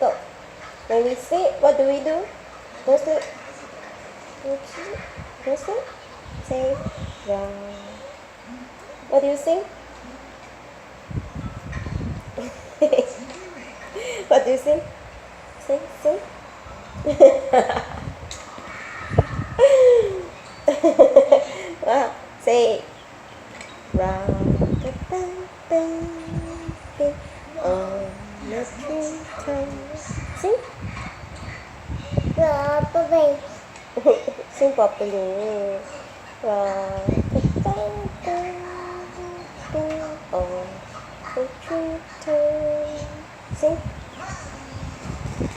Go. When we sleep, what do we do? Go sleep. Go sleep. Say round. What do you sing? What do you sing? Sing, sing. Wow. Say round the bend, bend on the tree top. Sing. Properly. Sing properly. Round the bend, bend on the tree top. Sing.